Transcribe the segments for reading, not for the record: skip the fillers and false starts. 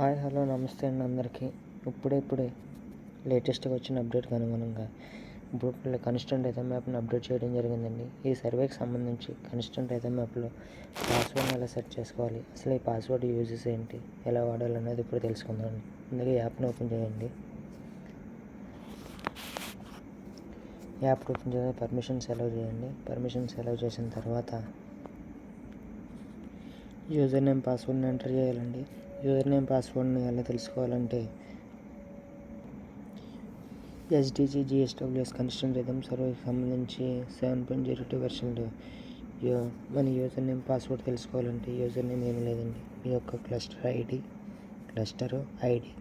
Hi hello నమస్తే అండి అందరికీ. ఇప్పుడే లేటెస్ట్గా వచ్చిన అప్డేట్కి అనుగుణంగా ఇప్పుడు కన్స్టెంట్ రైతు మ్యాప్ని అప్డేట్ చేయడం జరిగిందండి. ఈ సర్వేకి సంబంధించి కన్స్టెంట్ రైతు మ్యాప్లో పాస్వర్డ్ని ఎలా సెట్ చేసుకోవాలి, అసలు ఈ పాస్వర్డ్ యూజెస్ ఏంటి, ఎలా వాడాలనేది ఇప్పుడు తెలుసుకుందామండి. అందుకే యాప్ని ఓపెన్ చేయండి. యాప్ ఓపెన్ చేసి పర్మిషన్స్ అలౌ చేయండి. పర్మిషన్స్ అలౌ చేసిన తర్వాత యూజర్ నేమ్ పాస్వర్డ్ని ఎంటర్ చేయాలండి. యూజర్ నేమ్ పాస్వర్డ్ని ఎలా తెలుసుకోవాలంటే ఎస్డిజి జిఎస్డబ్ల్యూఎస్ కన్స్టెంట్ రిథమ్ సర్వేకి సంబంధించి 7.02 వెర్షన్లో మన యూజర్ నేమ్ పాస్వర్డ్ తెలుసుకోవాలంటే యూజర్ నేమ్ ఏమీ లేదండి, మీ యొక్క cluster ID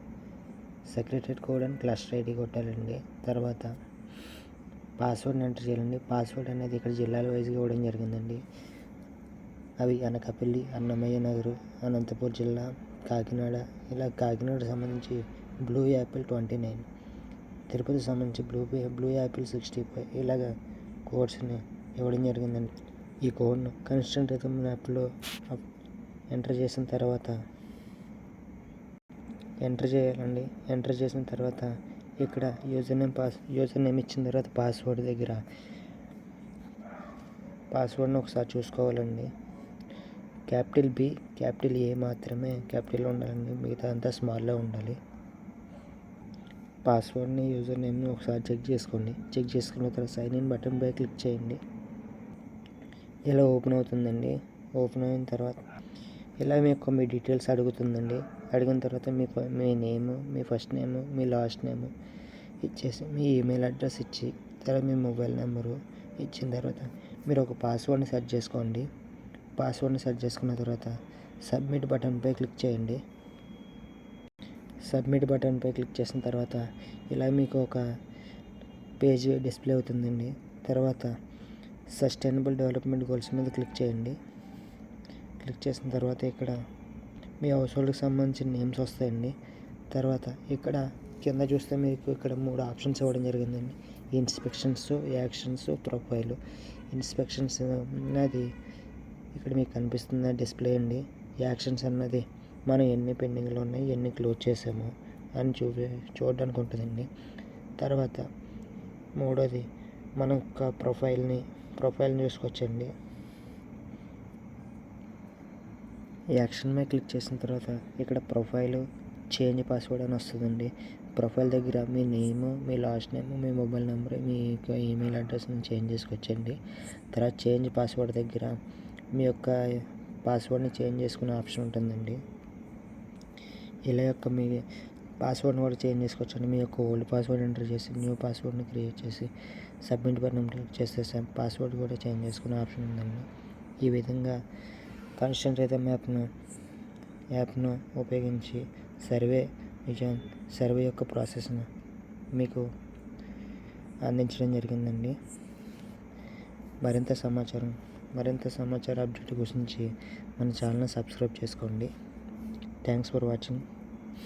secretary code and cluster ID కొట్టాలండి. తర్వాత పాస్వర్డ్ని ఎంటర్ చేయాలండి. పాస్వర్డ్ అనేది ఇక్కడ జిల్లాల వైజ్గా ఇవ్వడం జరిగిందండి. అవి అనకాపల్లి, అన్నమయ్య నగరు, అనంతపూర్ జిల్లా, కాకినాడ. ఇలా కాకినాడ సంబంధించి బ్లూ యాపిల్ 29, తిరుపతి సంబంధించి బ్లూ యాపిల్ 65 ఇలాగ కోడ్స్ని ఇవ్వడం జరిగిందండి. ఈ కోడ్ను కన్స్టెంట్ రిథమ్ యాప్లో ఎంటర్ చేసిన తర్వాత ఎంటర్ చేయాలండి. ఎంటర్ చేసిన తర్వాత ఇక్కడ యూజర్ నేమ్ ఇచ్చిన తర్వాత పాస్వర్డ్ దగ్గర పాస్వర్డ్ని ఒకసారి చూసుకోవాలండి. క్యాపిటల్ బి, క్యాపిటల్ ఏ మాత్రమే క్యాపిటల్లో ఉండాలండి, మిగతా అంతా స్మాల్లో ఉండాలి. పాస్వర్డ్ని యూజర్ నేమ్ని ఒకసారి చెక్ చేసుకోండి. చెక్ చేసుకున్న తర్వాత సైన్ ఇన్ బటన్పై క్లిక్ చేయండి. ఇలా ఓపెన్ అవుతుందండి. ఓపెన్ అయిన తర్వాత ఇలా మీ డీటెయిల్స్ అడుగుతుందండి. అడిగిన తర్వాత మీ నేమ్, మీ ఫస్ట్ నేమ్, మీ లాస్ట్ నేమ్ ఇచ్చేసి మీ ఈమెయిల్ అడ్రస్ ఇచ్చి తర్వాత మీ మొబైల్ నెంబరు ఇచ్చిన తర్వాత మీరు ఒక పాస్వర్డ్ని సెట్ చేసుకోండి. పాస్వర్డ్ని సెట్ చేసుకున్న తర్వాత సబ్మిట్ బటన్పై క్లిక్ చేయండి. సబ్మిట్ బటన్పై క్లిక్ చేసిన తర్వాత ఇలా మీకు ఒక పేజ్ డిస్ప్లే అవుతుందండి. తర్వాత సస్టైనబుల్ డెవలప్మెంట్ గోల్స్ మీద క్లిక్ చేయండి. క్లిక్ చేసిన తర్వాత ఇక్కడ మీ హౌస్ హోల్డ్కి సంబంధించిన నేమ్స్ వస్తాయండి. తర్వాత ఇక్కడ కింద చూస్తే మీకు ఇక్కడ 3 ఆప్షన్స్ ఇవ్వడం జరిగిందండి. Inspections, actions, profile. ఇన్స్పెక్షన్స్ అన్నది ఇక్కడ మీకు కనిపిస్తుంది డిస్ప్లే అండి. యాక్షన్స్ అన్నది మనం ఎన్ని పెండింగ్లో ఉన్నాయి, ఎన్ని క్లోజ్ చేసాము అని చూడడానికి ఉంటుందండి. తర్వాత మూడోది మన యొక్క ప్రొఫైల్ని చూసుకోవచ్చండి. యాక్షన్ మీద క్లిక్ చేసిన తర్వాత ఇక్కడ ప్రొఫైల్ చేంజ్ పాస్వర్డ్ అని వస్తుందండి. ప్రొఫైల్ దగ్గర మీ నేమ్, మీ లాస్ట్ నేమ్, మీ మొబైల్ నెంబర్, మీ యొక్క ఈమెయిల్ అడ్రస్ని చేంజ్ చేసుకోవచ్చండి. తర్వాత చేంజ్ పాస్వర్డ్ దగ్గర మీ యొక్క పాస్వర్డ్ని చేంజ్ చేసుకునే ఆప్షన్ ఉంటుందండి. ఇలా మీ పాస్వర్డ్ని కూడా చేంజ్ చేసుకోవచ్చండి. మీ యొక్క ఓల్డ్ పాస్వర్డ్ ఎంటర్ చేసి న్యూ పాస్వర్డ్ని క్రియేట్ చేసి సబ్మిట్ బటన్ క్లిక్ చేస్తే పాస్వర్డ్ కూడా చేంజ్ చేసుకునే ఆప్షన్ ఉందండి. ఈ విధంగా కన్స్టెంట్ రిథమ్ యాప్ను ఉపయోగించి సర్వే యొక్క ప్రాసెస్ను మీకు అందించడం జరిగిందండి. మరింత సమాచారం అప్డేట్ గురించి మన ఛానల్ని సబ్స్క్రైబ్ చేసుకోండి. Thanks for watching.